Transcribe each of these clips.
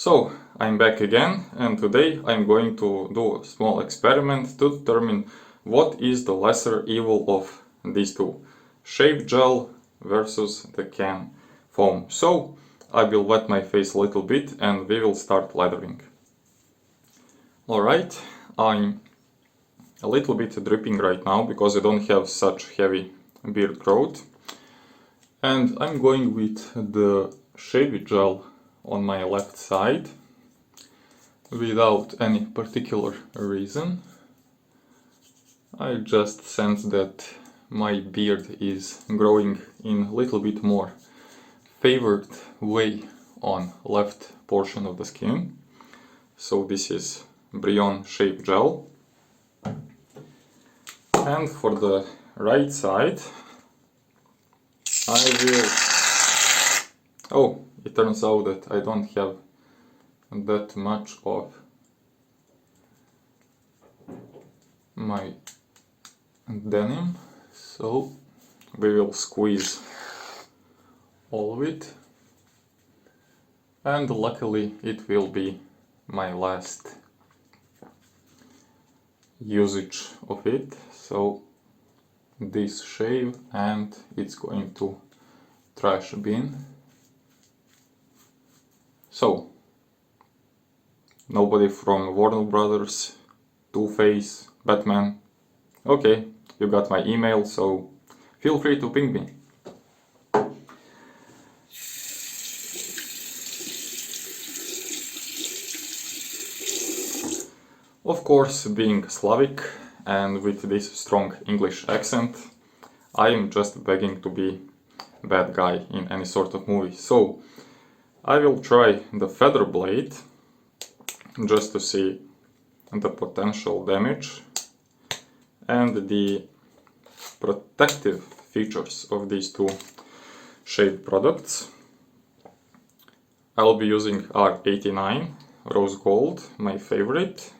So, I'm back again, and today I'm going to do a small experiment to determine what is the lesser evil of these two. Shave gel versus the can foam. So, I will wet my face a little bit and we will start lathering. Alright, I'm a little bit dripping right now because I don't have such heavy beard growth. And I'm going with the shave gel on my left side without any particular reason. I just sense that my beard is growing in a little bit more favored way on left portion of the skin. So this is Brion Shave Gel. And for the right side I will... Oh, it turns out that I don't have that much of my denim, so we will squeeze all of it, and luckily it will be my last usage of it. So this shave, and it's going to trash bin. So nobody from Warner Brothers, Two-Face, Batman. Okay, you got my email, so feel free to ping me. Of course, being Slavic and with this strong English accent, I am just begging to be bad guy in any sort of movie. So I will try the feather blade just to see the potential damage and the protective features of these two shade products. I'll be using R89 Rose Gold, my favorite.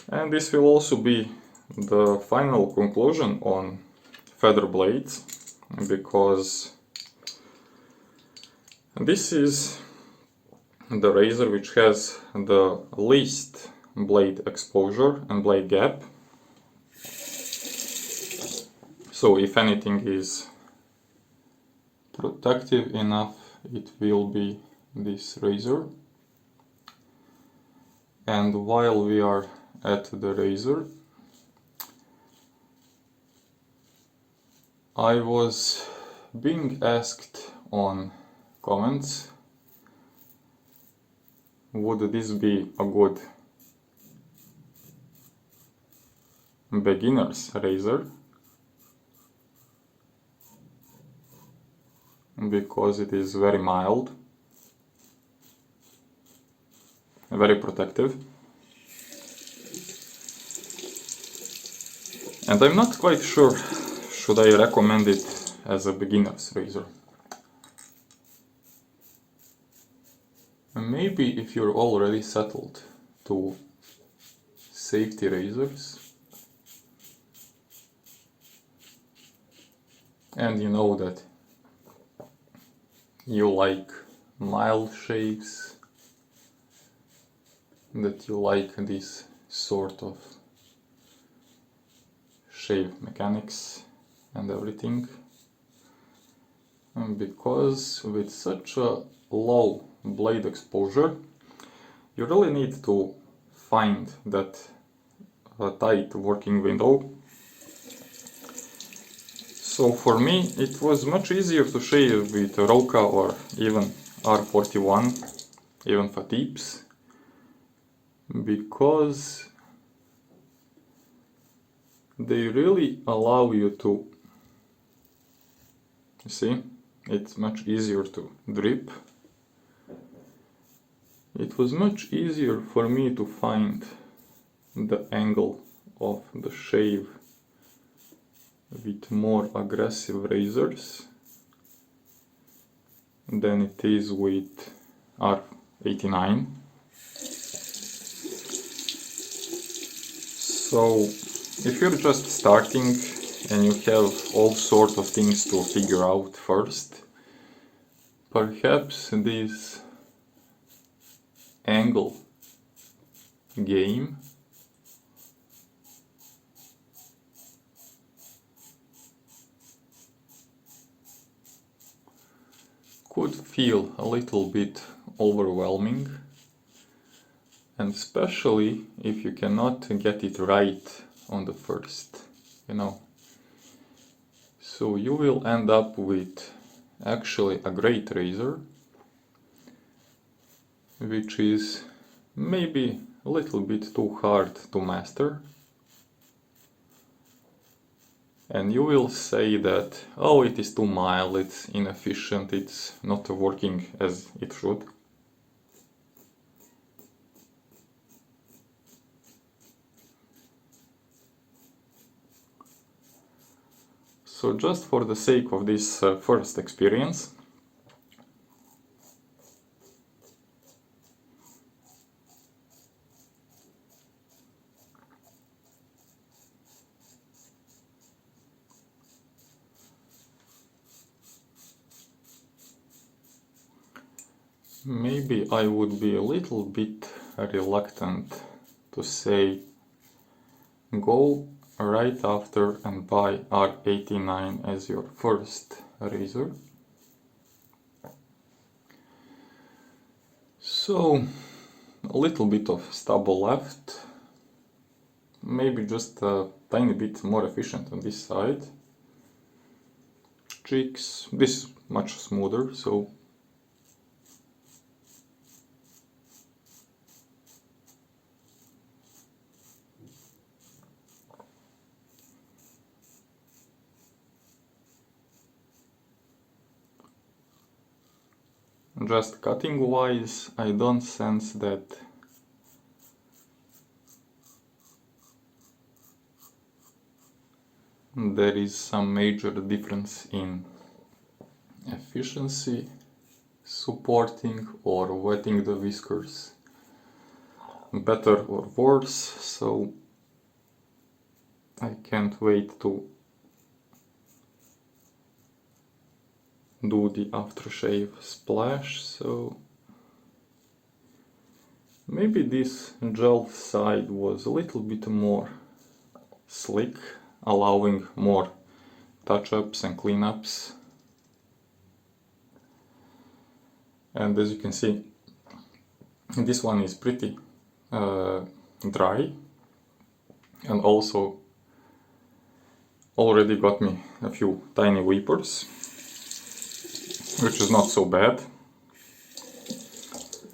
And this will also be the final conclusion on feather blades, because this is the razor which has the least blade exposure and blade gap. So if anything is protective enough, it will be this razor. And while we are at the razor, I was being asked on comments, would this be a good beginner's razor, because it is very mild, very protective. And I'm not quite sure should I recommend it as a beginner's razor. Maybe if you're already settled to safety razors and you know that you like mild shaves, that you like this sort of shave mechanics and everything, and because with such a low blade exposure you really need to find that tight working window. So for me it was much easier to shave with Roka or even R41, even Fatibs, because they really allow you to, you see, it's much easier to drip. It was much easier for me to find the angle of the shave with more aggressive razors than it is with R89. So if you're just starting and you have all sorts of things to figure out first, perhaps these angle game. Could feel a little bit overwhelming, and especially if you cannot get it right on the first, So you will end up with actually a great razor, which is maybe a little bit too hard to master. And you will say that, oh, it is too mild, it's inefficient, it's not working as it should. So just for the sake of this first experience, maybe I would be a little bit reluctant to say go right after and buy R89 as your first razor. So a little bit of stubble left, maybe just a tiny bit more efficient on this side. Cheeks, this is much smoother, so just cutting wise, I don't sense that there is some major difference in efficiency, supporting or wetting the whiskers better or worse, so I can't wait to do the aftershave splash. So maybe this gel side was a little bit more slick, allowing more touch-ups and cleanups. And as you can see, this one is pretty dry, and also already got me a few tiny weepers, which is not so bad.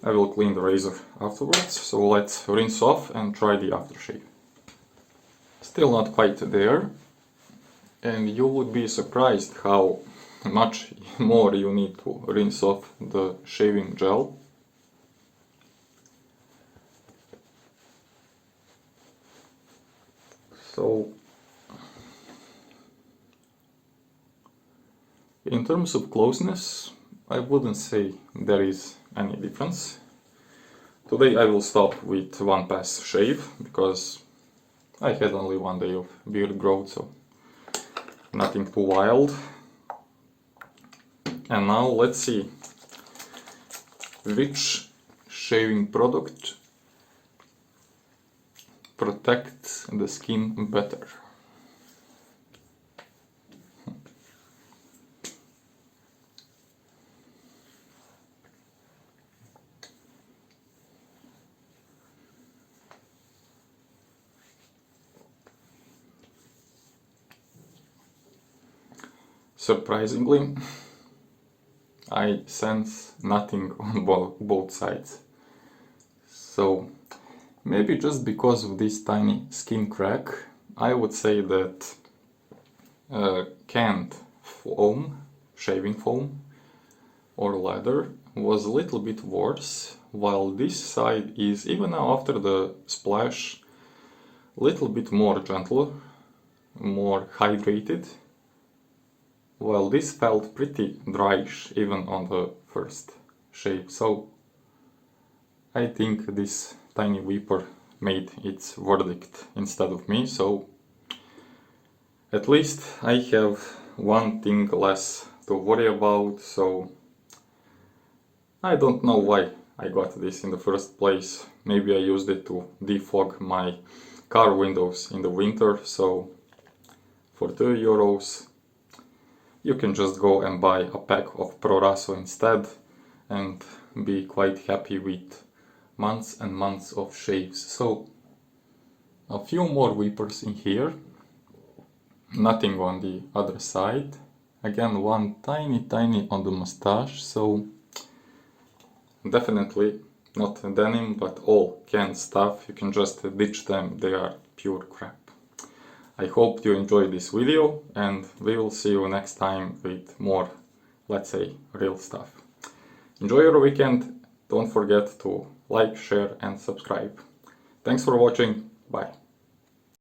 I will clean the razor afterwards, so let's rinse off and try the aftershave. Still not quite there, and you would be surprised how much more you need to rinse off the shaving gel. So in terms of closeness, I wouldn't say there is any difference. Today I will stop with one pass shave, because I had only one day of beard growth, so nothing too wild. And now let's see which shaving product protects the skin better. Surprisingly, I sense nothing on both sides. So maybe just because of this tiny skin crack, I would say that canned foam, shaving foam or leather was a little bit worse, while this side is, even now after the splash, a little bit more gentle, more hydrated, while this felt pretty dryish even on the first shave. So I think this tiny weeper made its verdict instead of me, so at least I have one thing less to worry about. So I don't know why I got this in the first place. Maybe I used it to defog my car windows in the winter, so for €2 you can just go and buy a pack of Proraso instead and be quite happy with months and months of shaves. So a few more whippers in here, nothing on the other side. Again, one tiny on the mustache, so definitely not denim, but all canned stuff. You can just ditch them, they are pure crap. I hope you enjoyed this video, and we will see you next time with more, let's say, real stuff. Enjoy your weekend, don't forget to like, share and subscribe. Thanks for watching, bye.